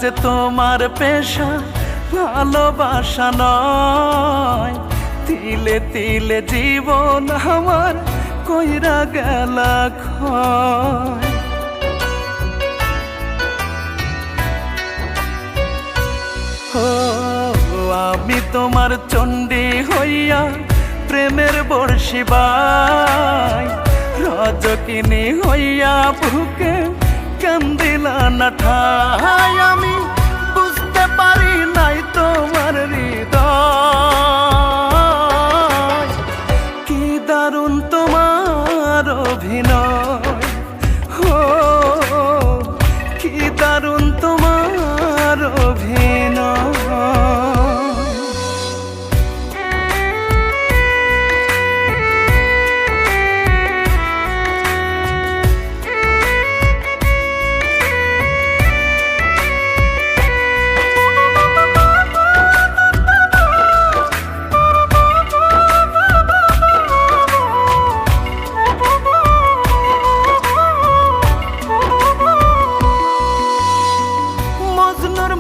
যে তোমার পেশা, ভালোবাসা নয়। তিলে তিলে জীবন আমার কইরা গেলা ক্ষয়। ও আমি তোমার চণ্ডী হইয়া প্রেমের বর্ষি বাই, রজকিনী হইয়া বুকে কান্দিলা না ঠাই। আমি বুঝতে পারি নাই তোমার হৃদয়, কি দারুণ তোমার অভিনয়। ও কি দারুণ তোমার অভিনয়।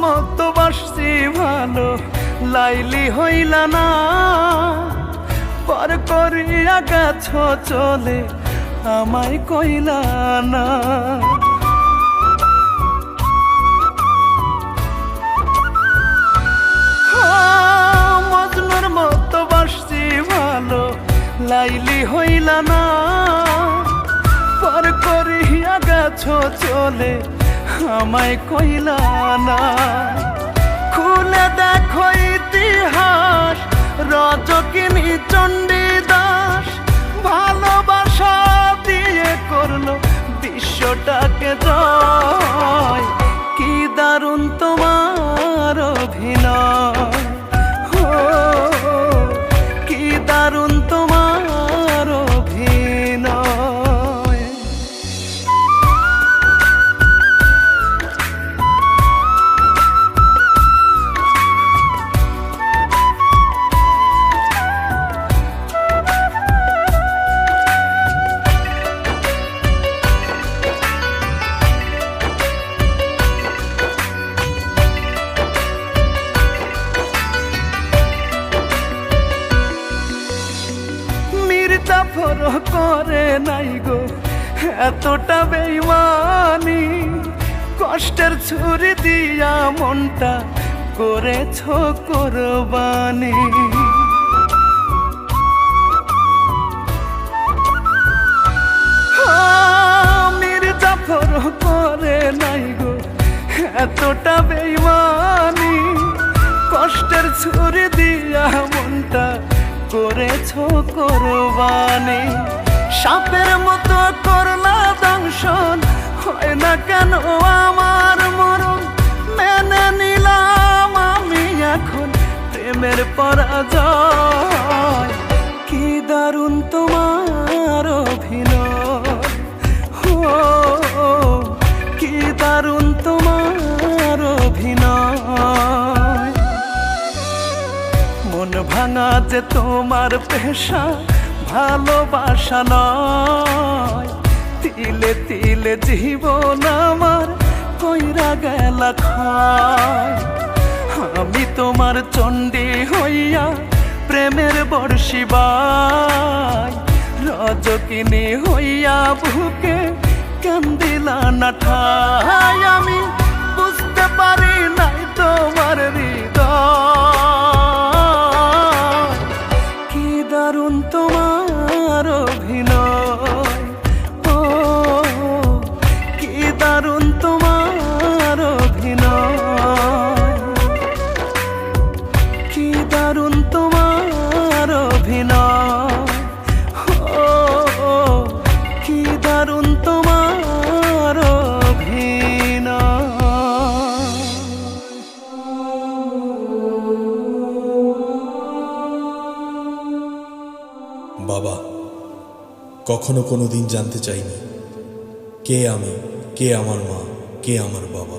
মতো বাসছি ভালো, লাইলি হইলা না, পর করিয়া গেছ চলে আমায় কইলা না। মজনুর মতো বাসছি ভালো, লাইলি হইলা না, পর করিয়া গেছ চলে আমায় কইলা না। খুলে দেখো ইতিহাস, রজকিনী চণ্ডী দাস ভালোবাসা দিয়ে করলো বিশ্বটাকে জয়। কি দারুণ তোমার অভিনয়। ও কি দারুণ তোমার অভিনয়। করে নাই গো এতটা বেইমানি, কষ্টের ছুরি দিয়া মনটা করেছ কোরবানি। মির্জাফর করে নাই গো এতটা বেইমানি, কষ্টের ছুরি দিয়া মনটা করেছ কোরবানি। সাপের মতো করলা দংশন, হয় না কেন আমার মরণ। মেনে নিলাম আমি এখন প্রেমের পরাজয়। কি দারুণ তোমার অভিনয়। ও কি দারুণ তোমার অভিনয়। মন ভাঙা যে তোমার পেশা, ভালোবাসা নয়। তিলে তিলে জীবন আমার কইরা গেলা ক্ষয়। আমি তোমার চণ্ডী হইয়া প্রেমের বর্ষি বাই, রজকিনী হইয়া বুকে কান্দিলা না ঠাই। আমি বুঝতে পারি নাই তোমার হৃদয়, কি দারুণ তোমার অভিনয়। ও কি দারুণ তোমার অভিনয়, কি দারুণ তোমার অভিনয়। ও কি দারুণ তোমার অভিনয়। বাবা, কখনো কোনোদিন জানতে চাইনি কে আমি, কে আমার মা, কে আমার বাবা।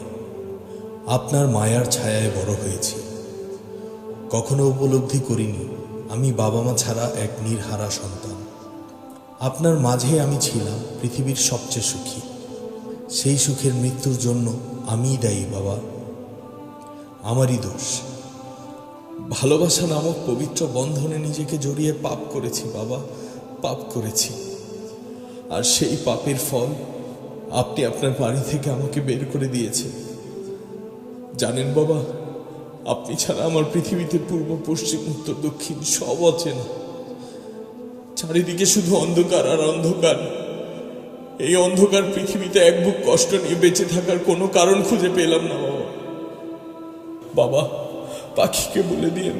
আপনার মায়ার ছায়ায় বড় হয়েছি। কখনো উপলব্ধি করিনি আমি বাবা মা ছাড়া এক নির্হারা সন্তান। আপনার মাঝে আমি ছিলাম পৃথিবীর সবচেয়ে সুখী। সেই সুখের মৃত্যুর জন্য আমিই দায়ী বাবা, আমারই দোষ। ভালোবাসা নামক পবিত্র বন্ধনে নিজেকে জড়িয়ে পাপ করেছি বাবা, পাপ করেছি। আর সেই পাপের ফল আপনি আপনার বাড়ি থেকে আমাকে বের করে দিয়েছেন। জানেন বাবা, আপনি ছাড়া আমার পৃথিবীতে পূর্ব পশ্চিম উত্তর দক্ষিণ সব অচেনা। চারিদিকে শুধু অন্ধকার আর অন্ধকার। এই অন্ধকার পৃথিবীতে এক বুক কষ্ট নিয়ে বেঁচে থাকার কোনো কারণ খুঁজে পেলাম না বাবা। বাবা, পাখিকে বলে দিন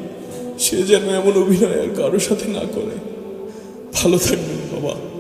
সে যেন এমন অভিনয় আর কারোর সাথে না করে। ভালো থাকবেন বাবা।